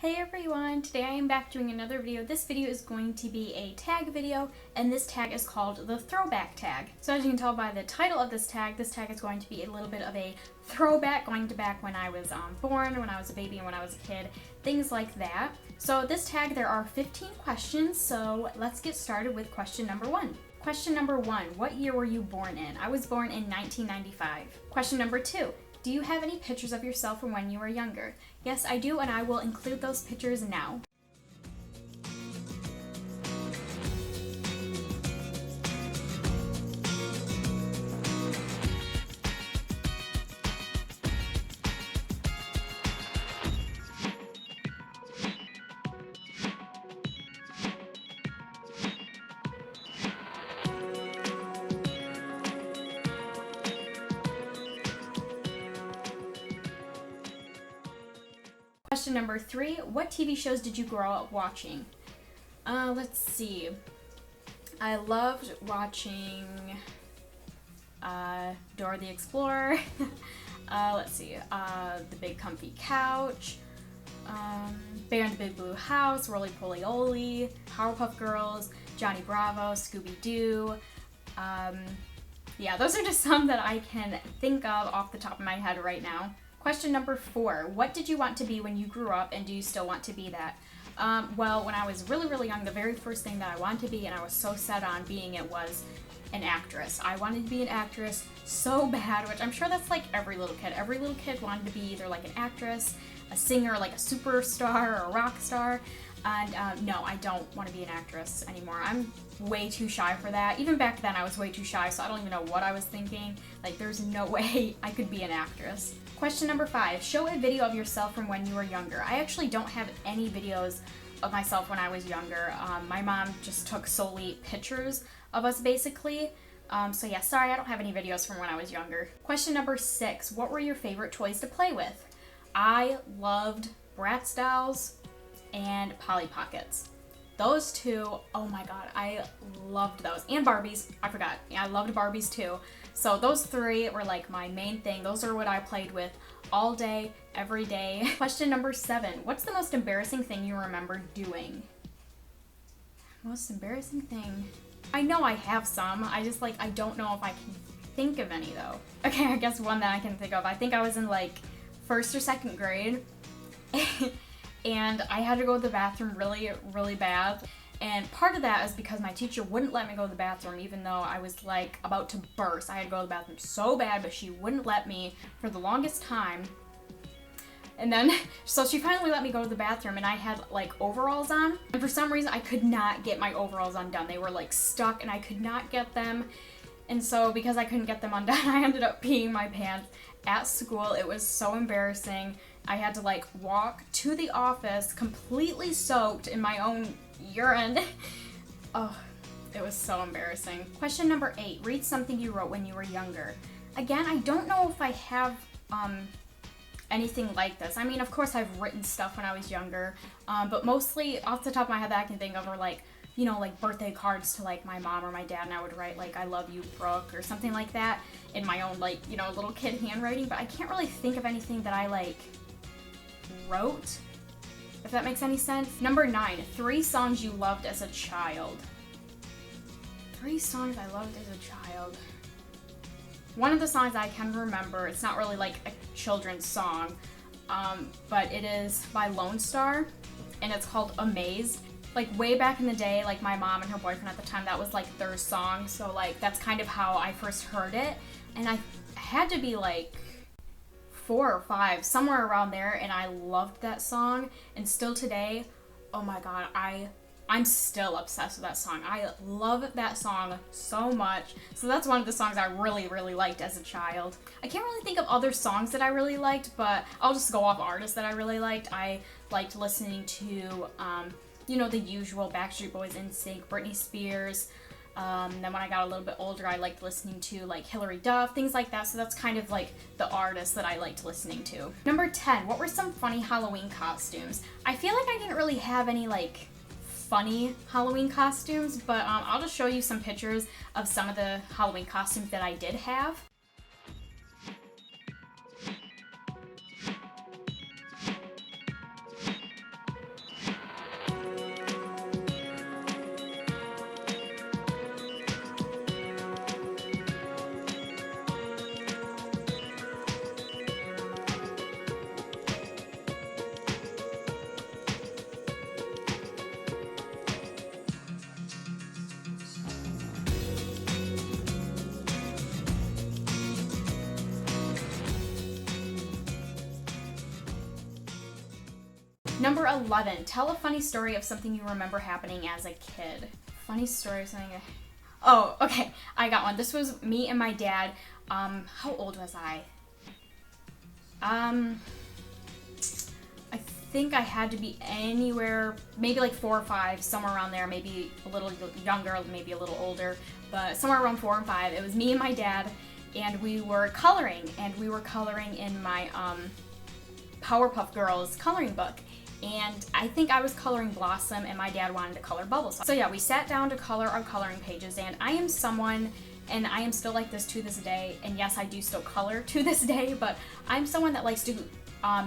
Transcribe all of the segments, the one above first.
Hey everyone! Today I am back doing another video. This video is going to be a tag video, and this tag is called the Throwback Tag. So as you can tell by the title of this tag is going to be a little bit of a throwback, going to back when I was born, when I was a baby, and when I was a kid, things like that. So this tag, there are 15 questions, so let's get started with question number 1. Question number 1, what year were you born in? I was born in 1995. Question number 2, do you have any pictures of yourself from when you were younger? Yes, I do, and I will include those pictures now. Question number 3, what TV shows did you grow up watching? Let's see. I loved watching Dora the Explorer. Let's see. The Big Comfy Couch. Bear in the Big Blue House. Roly Poly Oly. Powerpuff Girls. Johnny Bravo. Scooby-Doo. Yeah, those are just some that I can think of off the top of my head right now. Question number 4, what did you want to be when you grew up, and do you still want to be that? Well, when I was really young, the very first thing that I wanted to be, and I was so set on being it, was an actress. I wanted to be an actress so bad, which I'm sure that's like every little kid. Every little kid wanted to be either like an actress, a singer, like a superstar or a rock star. And no, I don't want to be an actress anymore. I'm way too shy for that. Even back then I was way too shy, so I don't even know what I was thinking. Like, there's no way I could be an actress. Question number 5, show a video of yourself from when you were younger. I actually don't have any videos of myself when I was younger. My mom just took solely pictures of us, basically. So yeah, sorry, I don't have any videos from when I was younger. Question number 6, what were your favorite toys to play with? I loved Bratz dolls and Polly Pockets. Those two, oh my god, I loved those. And Barbies, I forgot. Yeah, I loved Barbies too. So those 3 were like my main thing. Those are what I played with all day, every day. Question number 7, what's the most embarrassing thing you remember doing? Most embarrassing thing? I know I have some. I just I don't know if I can think of any though. Okay, I guess one that I can think of. I think I was in like 1st or 2nd grade. And I had to go to the bathroom really bad. And part of that is because my teacher wouldn't let me go to the bathroom even though I was like about to burst. I had to go to the bathroom so bad, but she wouldn't let me for the longest time. And then, so she finally let me go to the bathroom, and I had like overalls on. And for some reason I could not get my overalls undone. They were like stuck and I could not get them. And so because I couldn't get them undone, I ended up peeing my pants at school. It was so embarrassing. I had to like walk to the office completely soaked in my own urine. Oh, it was so embarrassing. Question number 8, read something you wrote when you were younger. Again, I don't know if I have anything like this. I mean, of course I've written stuff when I was younger, but mostly off the top of my head that I can think of are like, you know, like birthday cards to like my mom or my dad, and I would write like, I love you, Brooke, or something like that in my own like, you know, little kid handwriting, but I can't really think of anything that I like wrote, if that makes any sense. Number 9, 3 songs you loved as a child. 3 songs I loved as a child. One of the songs I can remember, it's not really like a children's song, but it is by Lone Star, and it's called Amazed. Like way back in the day, like my mom and her boyfriend at the time, that was like their song, so like that's kind of how I first heard it, and I had to be like 4 or 5, somewhere around there, and I loved that song. And still today, oh my god, I'm still obsessed with that song. I love that song so much. So that's one of the songs I really liked as a child. I can't really think of other songs that I really liked, but I'll just go off artists that I really liked. I liked listening to you know, the usual Backstreet Boys, NSYNC, Britney Spears. Then when I got a little bit older, I liked listening to like Hilary Duff, things like that. So that's kind of like the artists that I liked listening to. Number 10, what were some funny Halloween costumes? I feel like I didn't really have any like funny Halloween costumes, but I'll just show you some pictures of some of the Halloween costumes that I did have. Number 11, tell a funny story of something you remember happening as a kid. Funny story of something. Oh, okay, I got one. This was me and my dad. How old was I? I think I had to be anywhere, maybe like 4 or 5, somewhere around there, maybe a little younger, maybe a little older, but somewhere around 4 and 5. It was me and my dad, and we were coloring, in my Powerpuff Girls coloring book. And I think I was coloring Blossom, and my dad wanted to color Bubbles. So yeah, we sat down to color our coloring pages, and I am someone, and I am still like this to this day, and yes, I do still color to this day, but I'm someone that likes to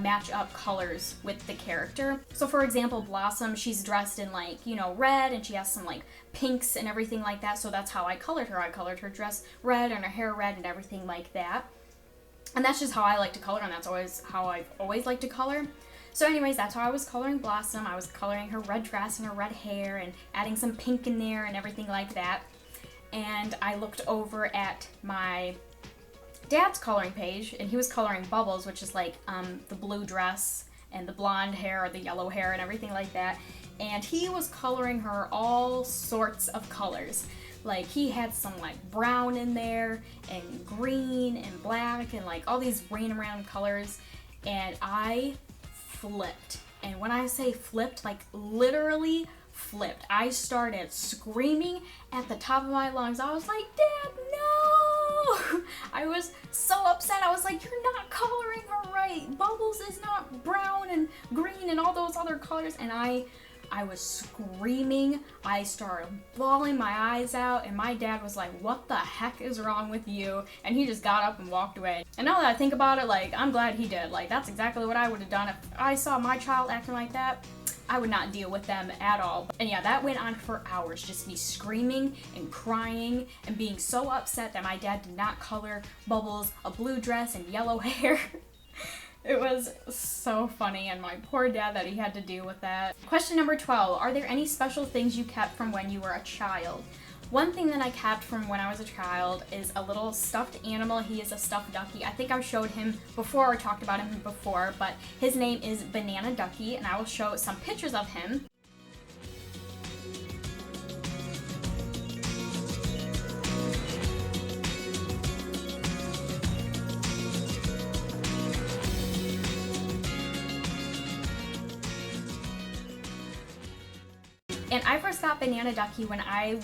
match up colors with the character. So for example, Blossom, she's dressed in like, you know, red, and she has some like pinks and everything like that, so that's how I colored her. I colored her dress red and her hair red and everything like that. And that's just how I like to color, and that's always how I've always liked to color. So anyways, that's how I was coloring Blossom. I was coloring her red dress and her red hair and adding some pink in there and everything like that. And I looked over at my dad's coloring page, and he was coloring Bubbles, which is like the blue dress and the blonde hair or the yellow hair and everything like that. And he was coloring her all sorts of colors. Like, he had some like brown in there and green and black and like all these random colors. And I flipped. And when I say flipped, like literally flipped. I started screaming at the top of my lungs. I was like, Dad, no! I was so upset. I was like, you're not coloring her right. Bubbles is not brown and green and all those other colors. And I was screaming. I started bawling my eyes out, and my dad was like, what the heck is wrong with you? And he just got up and walked away. And now that I think about it, like, I'm glad he did. Like, that's exactly what I would have done. If I saw my child acting like that, I would not deal with them at all. And yeah, that went on for hours, just me screaming and crying and being so upset that my dad did not color Bubbles a blue dress and yellow hair. It was so funny, and my poor dad that he had to deal with that. Question number 12, are there any special things you kept from when you were a child? One thing that I kept from when I was a child is a little stuffed animal. He is a stuffed ducky. I think I've showed him before or talked about him before, but his name is Banana Ducky, and I will show some pictures of him. And I first got Banana Ducky when I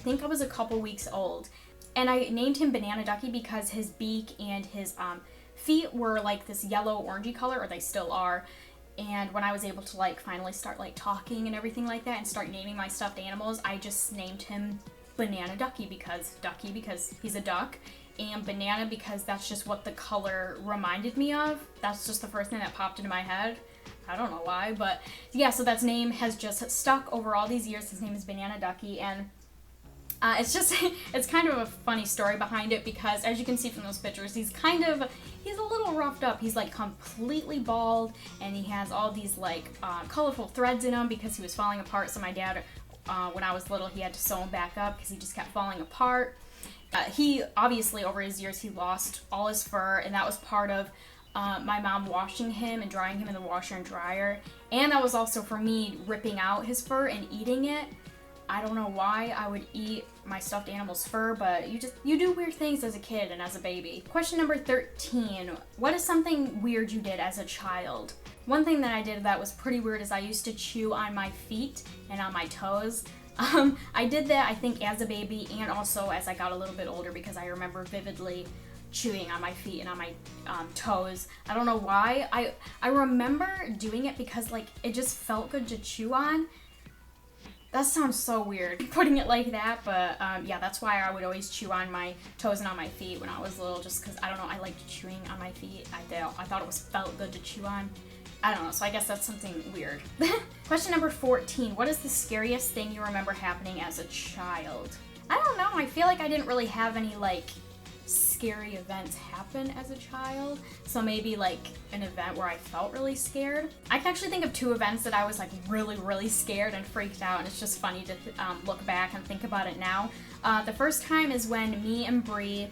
think I was a couple weeks old. And I named him Banana Ducky because his beak and his feet were like this yellow orangey color, or they still are. And when I was able to like finally start like talking and everything like that and start naming my stuffed animals, I just named him Banana Ducky because he's a duck, and banana because that's just what the color reminded me of. That's just the first thing that popped into my head. I don't know why, but yeah, so that name has just stuck over all these years. His name is Banana Ducky, and it's kind of a funny story behind it because, as you can see from those pictures, he's a little roughed up. He's like completely bald, and he has all these like colorful threads in him because he was falling apart. So my dad, when I was little, he had to sew him back up because he just kept falling apart. He obviously, over his years, he lost all his fur, and that was part of my mom washing him and drying him in the washer and dryer. And that was also for me ripping out his fur and eating it. I don't know why I would eat my stuffed animal's fur, but you do weird things as a kid and as a baby. Question number 13. What is something weird you did as a child? One thing that I did that was pretty weird is I used to chew on my feet and on my toes. I did that, I think, as a baby and also as I got a little bit older because I remember vividly chewing on my feet and on my toes. I don't know why. I remember doing it because like it just felt good to chew on. That sounds so weird, putting it like that, but yeah, that's why I would always chew on my toes and on my feet when I was little, just because, I don't know, I liked chewing on my feet. I thought it felt good to chew on. I don't know, so I guess that's something weird. Question number 14, what is the scariest thing you remember happening as a child? I don't know, I feel like I didn't really have any, like, scary events happen as a child, so maybe like an event where I felt really scared. I can actually think of 2 events that I was like really scared and freaked out, and it's just funny to look back and think about it now. The first time is when me and Bree,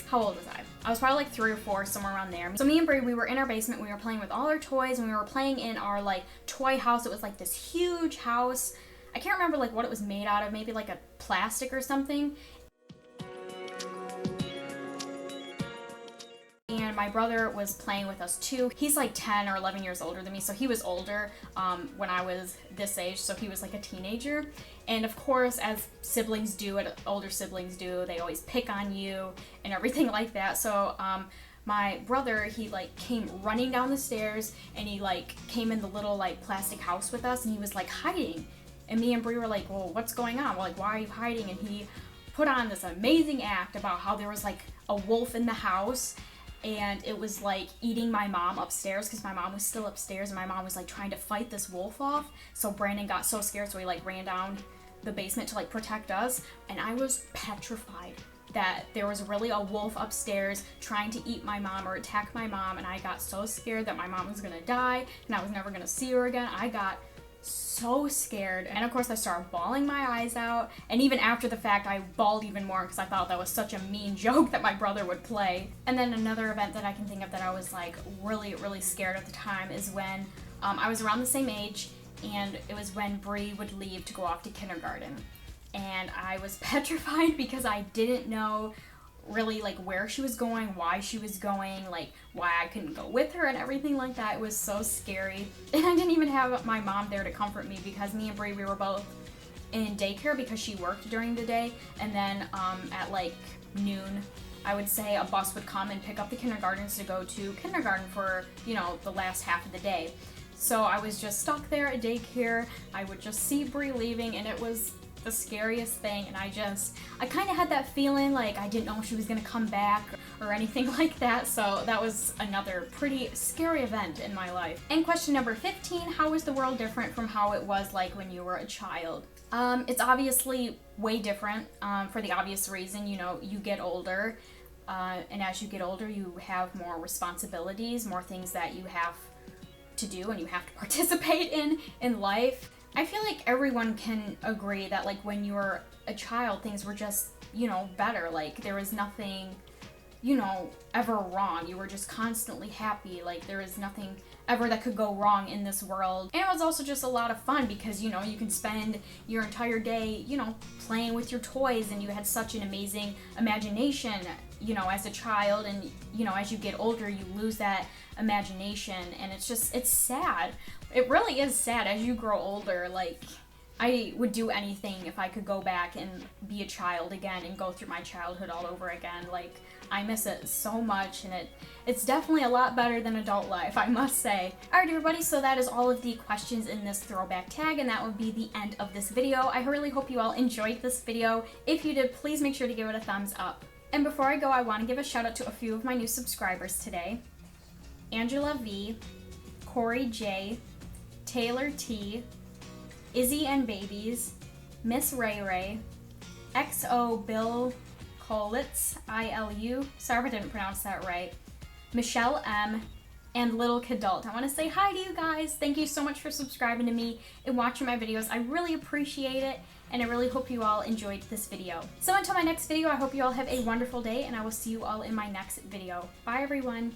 how old was I? I was probably like 3 or 4, somewhere around there. So me and Brie, we were in our basement, we were playing with all our toys, and we were playing in our like toy house. It was like this huge house. I can't remember like what it was made out of, maybe like a plastic or something. And my brother was playing with us too. He's like 10 or 11 years older than me, so he was older when I was this age, so he was like a teenager. And of course, as siblings do, as older siblings do, they always pick on you and everything like that. So my brother, he like came running down the stairs, and he like came in the little like plastic house with us, and he was like hiding. And me and Brie were like, well, what's going on? We're like, why are you hiding? And he put on this amazing act about how there was like a wolf in the house, and it was like eating my mom upstairs, because my mom was still upstairs, and my mom was like trying to fight this wolf off. So Brandon got so scared, so he like ran down the basement to like protect us, and I was petrified that there was really a wolf upstairs trying to eat my mom or attack my mom, and I got so scared that my mom was gonna die and I was never gonna see her again. I got so scared, and of course I started bawling my eyes out, and even after the fact I bawled even more because I thought that was such a mean joke that my brother would play. And then another event that I can think of that I was like really scared at the time is when I was around the same age, and it was when Brie would leave to go off to kindergarten, and I was petrified because I didn't know really like where she was going, why she was going, like why I couldn't go with her and everything like that. It was so scary, and I didn't even have my mom there to comfort me because me and Brie, we were both in daycare because she worked during the day, and then at like noon, I would say, a bus would come and pick up the kindergartners to go to kindergarten for, you know, the last half of the day. So I was just stuck there at daycare. I would just see Brie leaving, and it was the scariest thing, and I kind of had that feeling like I didn't know if she was gonna come back or anything like that. So that was another pretty scary event in my life. And question number 15, how is the world different from how it was like when you were a child? It's obviously way different for the obvious reason, you know, you get older, and as you get older you have more responsibilities, more things that you have to do and you have to participate in life. I feel like everyone can agree that like when you were a child, things were just, you know, better. Like there was nothing, you know, ever wrong. You were just constantly happy. Like there was nothing ever that could go wrong in this world. And it was also just a lot of fun because, you know, you can spend your entire day, you know, playing with your toys, and you had such an amazing imagination, you know, as a child. And, you know, as you get older, you lose that imagination, and it's sad. It really is sad as you grow older. Like, I would do anything if I could go back and be a child again and go through my childhood all over again. Like, I miss it so much, and it's definitely a lot better than adult life, I must say. Alright everybody, so that is all of the questions in this throwback tag, and that would be the end of this video. I really hope you all enjoyed this video. If you did, please make sure to give it a thumbs up. And before I go, I want to give a shout out to a few of my new subscribers today. Angela V, Corey J, Taylor T, Izzy and Babies, Miss Ray Ray, XO Bill Kolitz, ILU, sorry if I didn't pronounce that right, Michelle M, and Little Kidult. I want to say hi to you guys. Thank you so much for subscribing to me and watching my videos. I really appreciate it, and I really hope you all enjoyed this video. So until my next video, I hope you all have a wonderful day, and I will see you all in my next video. Bye everyone.